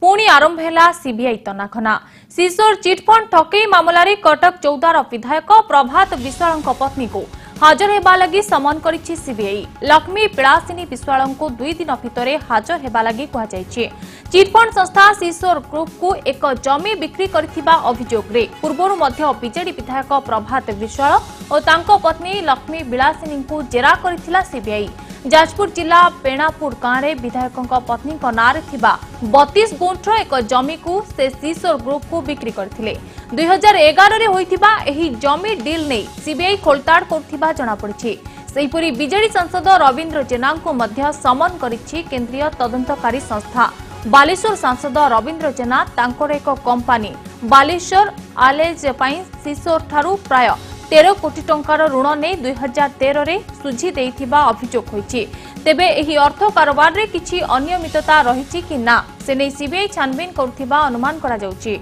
पुणी आरंभ है सीबीआई तनाखना। सिसोर चिटफंड ठकई मामलें कटक चौदार विधायक प्रभात विश्वाल पत्नी को हाजर होगा लगी समन करिछि सीबीआई। लक्ष्मी पिलासिनी विश्वाल को 2 दिन भितर हाजर होगा लगी कहुଯାଇଛି। चिटफंड संस्था सिसोर ग्रुप को एक जमी बिक्री करथिबा अभियोग रे पूर्वरु मध्य बीजेडी विधायक प्रभात विश्वाल और तांको पत्नी लक्ष्मी बिलासिनी को जेरा करथिला सीबीआई। जाजपुर जिला पेणापुर गाँव में विधायकों पत्नी नारे 32 गुंठर एक जमी को से सिसोर ग्रुप को बिक्री करथिले। 2011 रे होइथिबा एही जमी डील ने सीबीआई खोलताड़ करथिबा जणा पड़िछि। सेहिपरि बीजेडी सांसद रविंद्र जेना को मध्य समन करिछि केंद्रीय तदंतकारी संस्था। बालेश्वर सांसद रविंद्र जेना तांकर एक कंपनी बालेश्वर आलेज पई सिसोर ठारू प्राय 13 कोटी टंकार ऋण ने 2013 रे सुझी देइथिबा अभियोग होइछि। तेबे एही अर्थ कारोबार रे किछि अनियमितता रहिछि कि ना से नै सीबीआई छानबीन करथिबा अनुमान करा जाउछि।